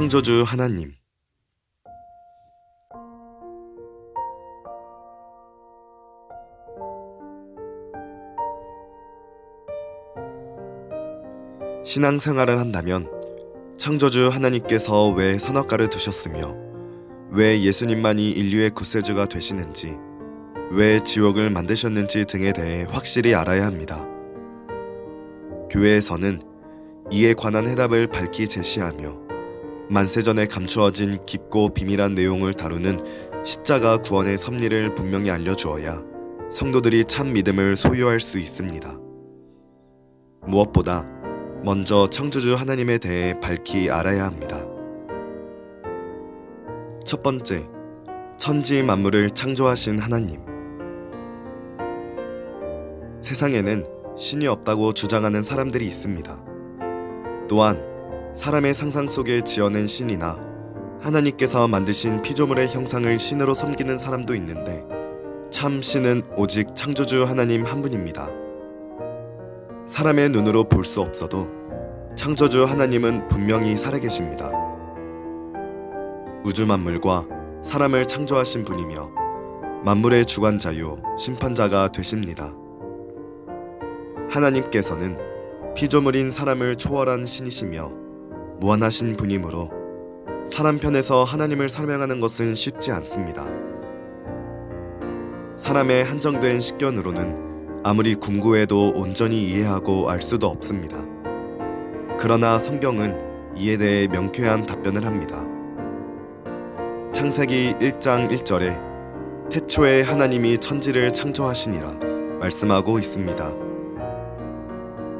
창조주 하나님. 신앙생활을 한다면 창조주 하나님께서 왜 선악과를 두셨으며 왜 예수님만이 인류의 구세주가 되시는지, 왜 지옥을 만드셨는지 등에 대해 확실히 알아야 합니다. 교회에서는 이에 관한 해답을 밝히 제시하며 만세전에 감추어진 깊고 비밀한 내용을 다루는 십자가 구원의 섭리를 분명히 알려주어야 성도들이 참 믿음을 소유할 수 있습니다. 무엇보다 먼저 창조주 하나님에 대해 밝히 알아야 합니다. 첫 번째, 천지 만물을 창조하신 하나님. 세상에는 신이 없다고 주장하는 사람들이 있습니다. 또한 사람의 상상 속에 지어낸 신이나 하나님께서 만드신 피조물의 형상을 신으로 섬기는 사람도 있는데, 참 신은 오직 창조주 하나님 한 분입니다. 사람의 눈으로 볼 수 없어도 창조주 하나님은 분명히 살아계십니다. 우주 만물과 사람을 창조하신 분이며 만물의 주관자요 심판자가 되십니다. 하나님께서는 피조물인 사람을 초월한 신이시며 무한하신 분이므로 사람 편에서 하나님을 설명하는 것은 쉽지 않습니다. 사람의 한정된 식견으로는 아무리 궁구해도 온전히 이해하고 알 수도 없습니다. 그러나 성경은 이에 대해 명쾌한 답변을 합니다. 창세기 1장 1절에 태초에 하나님이 천지를 창조하시니라 말씀하고 있습니다.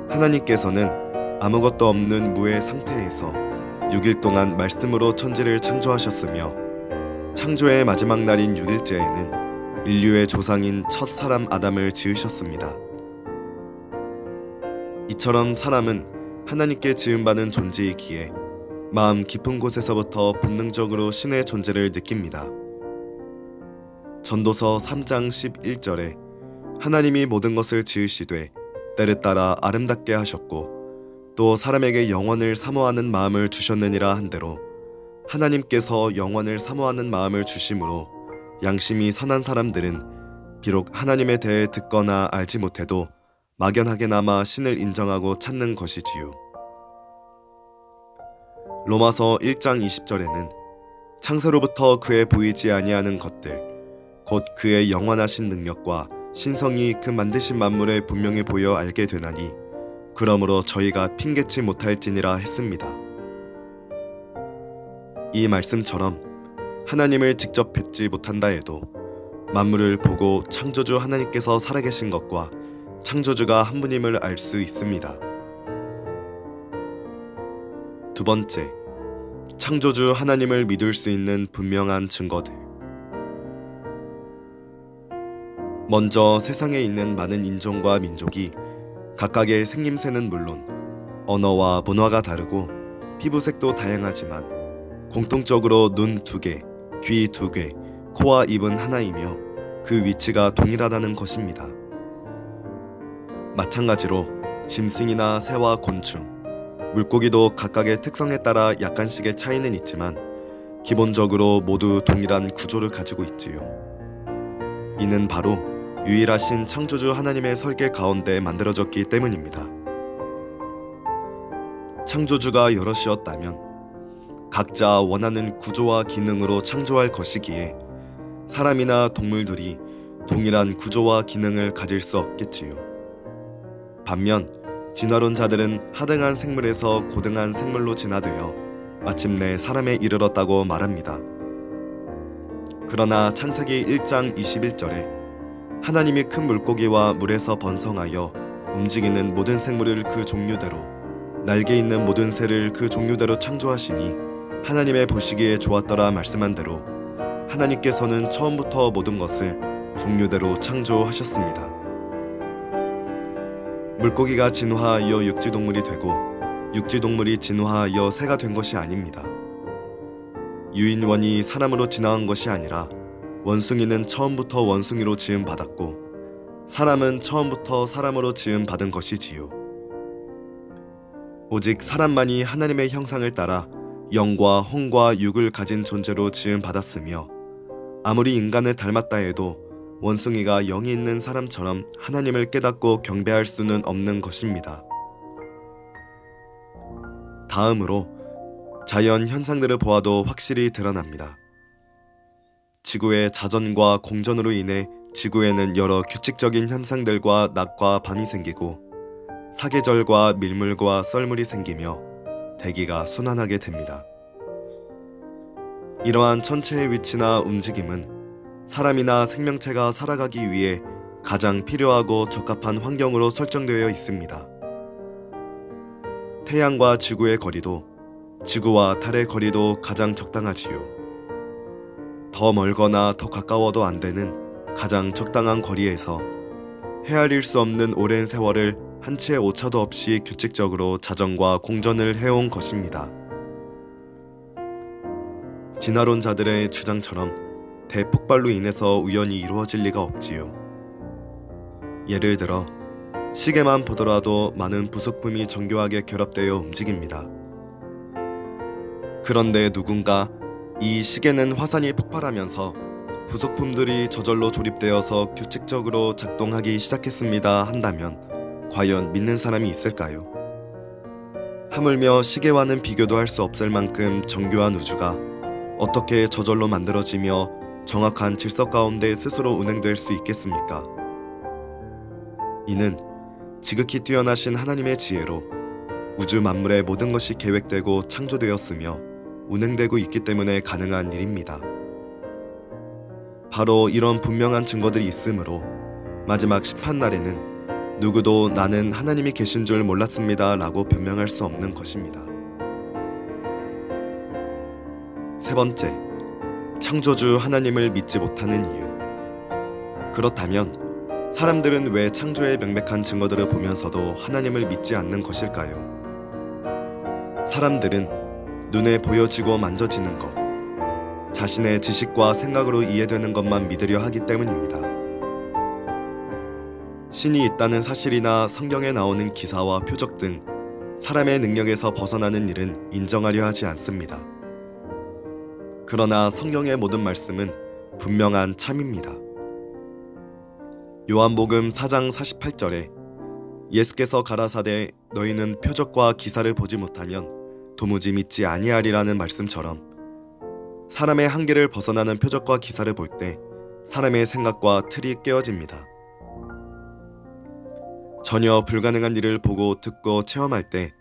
하나님께서는 아무것도 없는 무의 상태에서 6일 동안 말씀으로 천지를 창조하셨으며, 창조의 마지막 날인 6일째에는 인류의 조상인 첫 사람 아담을 지으셨습니다. 이처럼 사람은 하나님께 지음받은 존재이기에 마음 깊은 곳에서부터 본능적으로 신의 존재를 느낍니다. 전도서 3장 11절에 하나님이 모든 것을 지으시되 때를 따라 아름답게 하셨고 또 사람에게 영원을 사모하는 마음을 주셨느니라 한대로, 하나님께서 영원을 사모하는 마음을 주심으로 양심이 선한 사람들은 비록 하나님에 대해 듣거나 알지 못해도 막연하게나마 신을 인정하고 찾는 것이지요. 로마서 1장 20절에는 창세로부터 그의 보이지 아니하는 것들 곧 그의 영원하신 능력과 신성이 그 만드신 만물에 분명히 보여 알게 되나니 그러므로 저희가 핑계치 못할지니라 했습니다. 이 말씀처럼 하나님을 직접 뵙지 못한다 해도 만물을 보고 창조주 하나님께서 살아계신 것과 창조주가 한 분임을 알 수 있습니다. 두 번째, 창조주 하나님을 믿을 수 있는 분명한 증거들. 먼저 세상에 있는 많은 인종과 민족이 각각의 생김새는 물론 언어와 문화가 다르고 피부색도 다양하지만 공통적으로 눈 2개, 귀 2개, 코와 입은 하나이며 그 위치가 동일하다는 것입니다. 마찬가지로 짐승이나 새와 곤충, 물고기도 각각의 특성에 따라 약간씩의 차이는 있지만 기본적으로 모두 동일한 구조를 가지고 있지요. 이는 바로 유일하신 창조주 하나님의 설계 가운데 만들어졌기 때문입니다. 창조주가 여럿이었다면 각자 원하는 구조와 기능으로 창조할 것이기에 사람이나 동물들이 동일한 구조와 기능을 가질 수 없겠지요. 반면 진화론자들은 하등한 생물에서 고등한 생물로 진화되어 마침내 사람에 이르렀다고 말합니다. 그러나 창세기 1장 21절에 하나님이 큰 물고기와 물에서 번성하여 움직이는 모든 생물을 그 종류대로, 날개 있는 모든 새를 그 종류대로 창조하시니 하나님의 보시기에 좋았더라 말씀한 대로 하나님께서는 처음부터 모든 것을 종류대로 창조하셨습니다. 물고기가 진화하여 육지동물이 되고 육지동물이 진화하여 새가 된 것이 아닙니다. 유인원이 사람으로 진화한 것이 아니라 원숭이는 처음부터 원숭이로 지음받았고 사람은 처음부터 사람으로 지음받은 것이지요. 오직 사람만이 하나님의 형상을 따라 영과 혼과 육을 가진 존재로 지음받았으며 아무리 인간을 닮았다 해도 원숭이가 영이 있는 사람처럼 하나님을 깨닫고 경배할 수는 없는 것입니다. 다음으로 자연 현상들을 보아도 확실히 드러납니다. 지구의 자전과 공전으로 인해 지구에는 여러 규칙적인 현상들과 낮과 밤이 생기고 사계절과 밀물과 썰물이 생기며 대기가 순환하게 됩니다. 이러한 천체의 위치나 움직임은 사람이나 생명체가 살아가기 위해 가장 필요하고 적합한 환경으로 설정되어 있습니다. 태양과 지구의 거리도 지구와 달의 거리도 가장 적당하지요. 더 멀거나 더 가까워도 안 되는 가장 적당한 거리에서 헤아릴 수 없는 오랜 세월을 한치의 오차도 없이 규칙적으로 자전과 공전을 해온 것입니다. 진화론자들의 주장처럼 대폭발로 인해서 우연히 이루어질 리가 없지요. 예를 들어 시계만 보더라도 많은 부속품이 정교하게 결합되어 움직입니다. 그런데 누군가 이 시계는 화산이 폭발하면서 부속품들이 저절로 조립되어서 규칙적으로 작동하기 시작했습니다 한다면 과연 믿는 사람이 있을까요? 하물며 시계와는 비교도 할 수 없을 만큼 정교한 우주가 어떻게 저절로 만들어지며 정확한 질서 가운데 스스로 운행될 수 있겠습니까? 이는 지극히 뛰어나신 하나님의 지혜로 우주 만물의 모든 것이 계획되고 창조되었으며 운행되고 있기 때문에 가능한 일입니다. 바로 이런 분명한 증거들이 있으므로 마지막 심판날에는 누구도 나는 하나님이 계신 줄 몰랐습니다 라고 변명할 수 없는 것입니다. 세 번째, 창조주 하나님을 믿지 못하는 이유. 그렇다면 사람들은 왜 창조의 명백한 증거들을 보면서도 하나님을 믿지 않는 것일까요? 사람들은 눈에 보여지고 만져지는 것, 자신의 지식과 생각으로 이해되는 것만 믿으려 하기 때문입니다. 신이 있다는 사실이나 성경에 나오는 기사와 표적 등 사람의 능력에서 벗어나는 일은 인정하려 하지 않습니다. 그러나 성경의 모든 말씀은 분명한 참입니다. 요한복음 4장 48절에 예수께서 가라사대 너희는 표적과 기사를 보지 못하면 도무지 믿지 아니하리라는 말씀처럼 사람의 한계를 벗어나는 표적과 기사를 볼 때 사람의 생각과 틀이 깨어집니다. 전혀 불가능한 일을 보고 듣고 체험할 때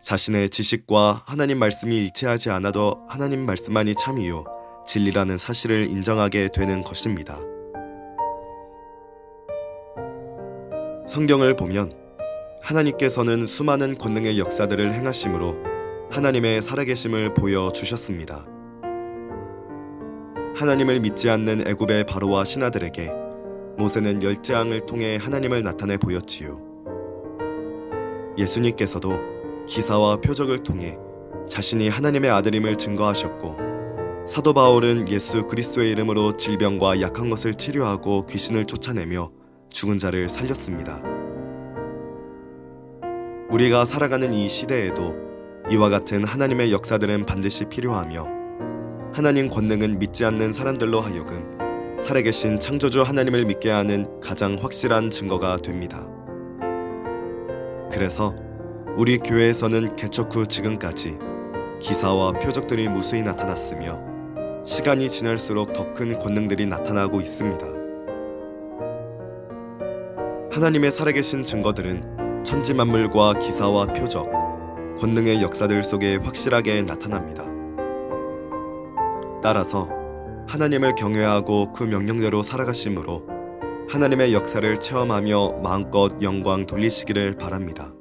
자신의 지식과 하나님 말씀이 일치하지 않아도 하나님 말씀만이 참이요 진리라는 사실을 인정하게 되는 것입니다. 성경을 보면 하나님께서는 수많은 권능의 역사들을 행하심으로 하나님의 살아계심을 보여주셨습니다. 하나님을 믿지 않는 애굽의 바로와 신하들에게 모세는 열재앙을 통해 하나님을 나타내 보였지요. 예수님께서도 기사와 표적을 통해 자신이 하나님의 아들임을 증거하셨고 사도 바울은 예수 그리스도의 이름으로 질병과 약한 것을 치료하고 귀신을 쫓아내며 죽은 자를 살렸습니다. 우리가 살아가는 이 시대에도 이와 같은 하나님의 역사들은 반드시 필요하며 하나님 권능은 믿지 않는 사람들로 하여금 살아계신 창조주 하나님을 믿게 하는 가장 확실한 증거가 됩니다. 그래서 우리 교회에서는 개척 후 지금까지 기사와 표적들이 무수히 나타났으며 시간이 지날수록 더 큰 권능들이 나타나고 있습니다. 하나님의 살아계신 증거들은 천지 만물과 기사와 표적, 권능의 역사들 속에 확실하게 나타납니다. 따라서 하나님을 경외하고 그 명령대로 살아가심으로 하나님의 역사를 체험하며 마음껏 영광 돌리시기를 바랍니다.